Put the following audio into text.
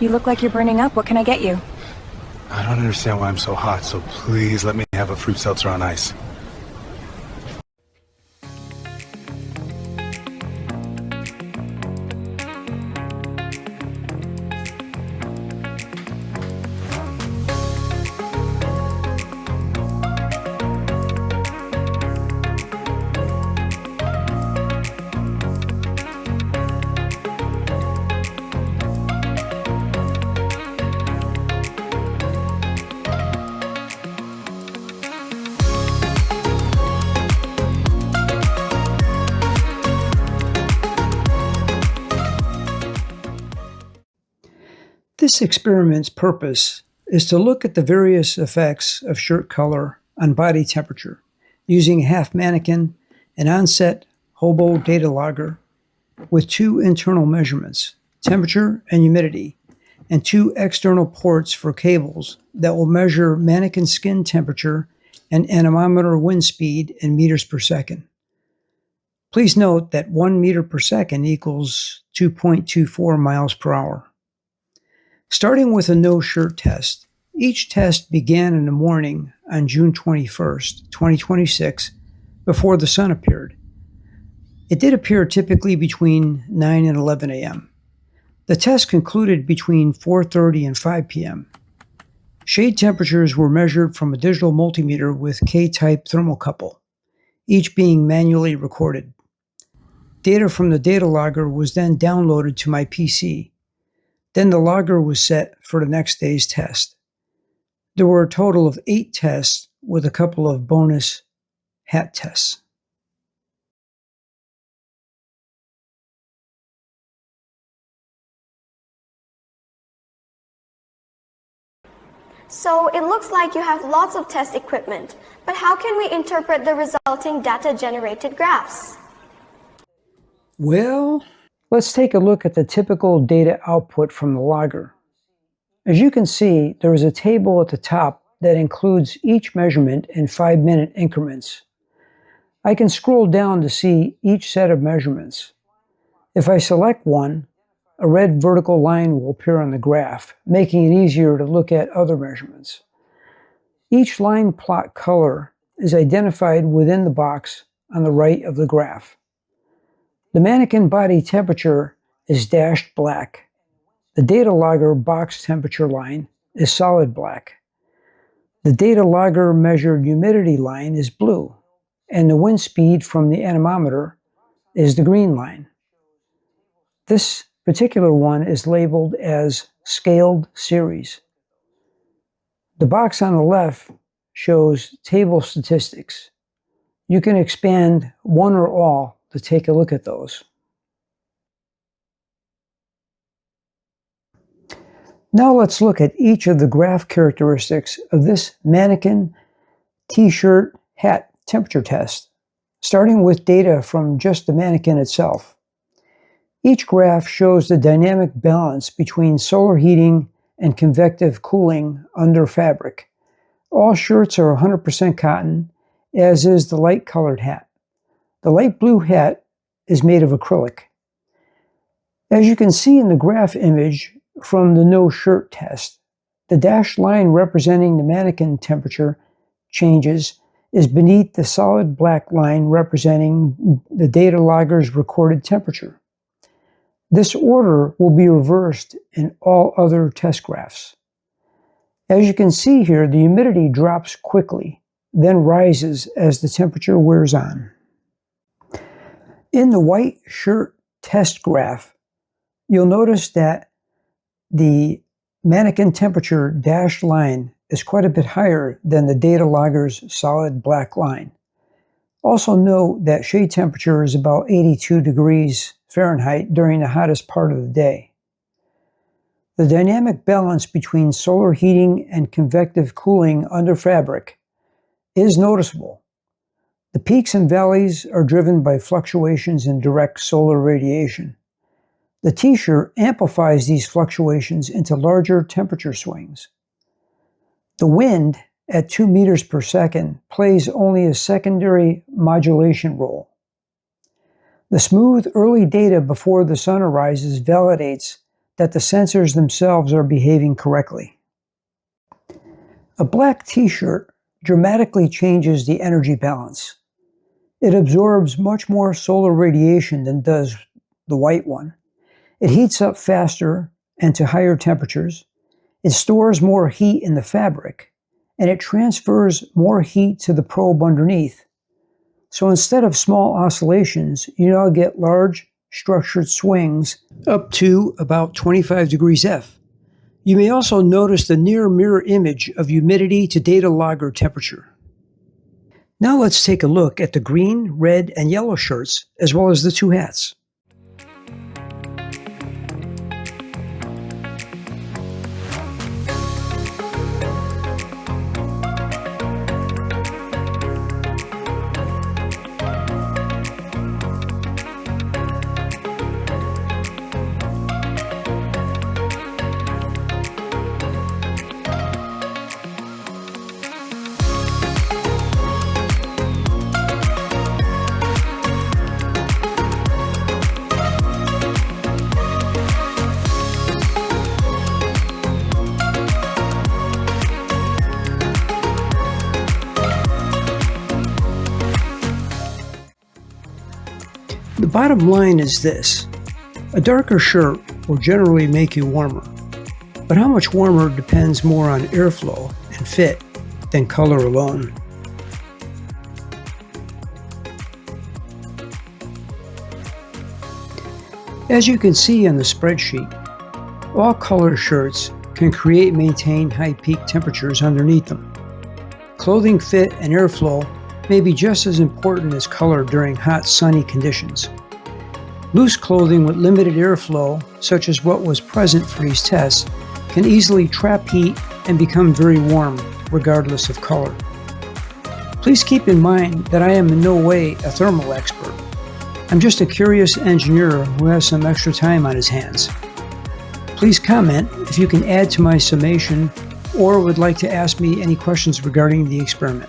You look like you're burning up. What can I get you? I don't understand why I'm so hot, so please let me have a fruit seltzer on ice. This experiment's purpose is to look at the various effects of shirt color on body temperature using a half mannequin, an onset hobo data logger with 2 internal measurements, temperature and humidity, and 2 external ports for cables that will measure mannequin skin temperature and anemometer wind speed in meters per second. Please note that 1 meter per second equals 2.24 miles per hour. Starting with a no-shirt test, each test began in the morning on June 21st, 2026, before the sun appeared. It did appear typically between 9 and 11 a.m. The test concluded between 4:30 and 5 p.m. Shade temperatures were measured from a digital multimeter with K-type thermocouple, each being manually recorded. Data from the data logger was then downloaded to my PC. Then the logger was set for the next day's test. There were a total of 8 tests with a couple of bonus hat tests. So it looks like you have lots of test equipment, but how can we interpret the resulting data-generated graphs? Well, let's take a look at the typical data output from the logger. As you can see, there is a table at the top that includes each measurement in 5-minute increments. I can scroll down to see each set of measurements. If I select one, a red vertical line will appear on the graph, making it easier to look at other measurements. Each line plot color is identified within the box on the right of the graph. The mannequin body temperature is dashed black. The data logger box temperature line is solid black. The data logger measured humidity line is blue, and the wind speed from the anemometer is the green line. This particular one is labeled as Scaled Series. The box on the left shows table statistics. You can expand one or all to take a look at those. Now let's look at each of the graph characteristics of this mannequin t-shirt hat temperature test, starting with data from just the mannequin itself. Each graph shows the dynamic balance between solar heating and convective cooling under fabric. All shirts are 100% cotton, as is the light colored hat. The light blue hat is made of acrylic. As you can see in the graph image from the no-shirt test, the dashed line representing the mannequin temperature changes is beneath the solid black line representing the data logger's recorded temperature. This order will be reversed in all other test graphs. As you can see here, the humidity drops quickly, then rises as the temperature wears on. In the white shirt test graph, you'll notice that the mannequin temperature dashed line is quite a bit higher than the data logger's solid black line. Also note that shade temperature is about 82 degrees Fahrenheit during the hottest part of the day. The dynamic balance between solar heating and convective cooling under fabric is noticeable. The peaks and valleys are driven by fluctuations in direct solar radiation. The t-shirt amplifies these fluctuations into larger temperature swings. The wind at 2 meters per second plays only a secondary modulation role. The smooth early data before the sun arises validates that the sensors themselves are behaving correctly. A black t-shirt dramatically changes the energy balance. It absorbs much more solar radiation than does the white one. It heats up faster and to higher temperatures. It stores more heat in the fabric, and it transfers more heat to the probe underneath. So instead of small oscillations, you now get large structured swings up to about 25 degrees F. You may also notice the near mirror image of humidity to data logger temperature. Now let's take a look at the green, red, and yellow shirts, as well as the two hats. The bottom line is this: a darker shirt will generally make you warmer, but how much warmer depends more on airflow and fit than color alone. As you can see on the spreadsheet, all color shirts can create and maintain high peak temperatures underneath them. Clothing fit and airflow may be just as important as color during hot, sunny conditions. Loose clothing with limited airflow, such as what was present for these tests, can easily trap heat and become very warm, regardless of color. Please keep in mind that I am in no way a thermal expert. I'm just a curious engineer who has some extra time on his hands. Please comment if you can add to my summation or would like to ask me any questions regarding the experiment.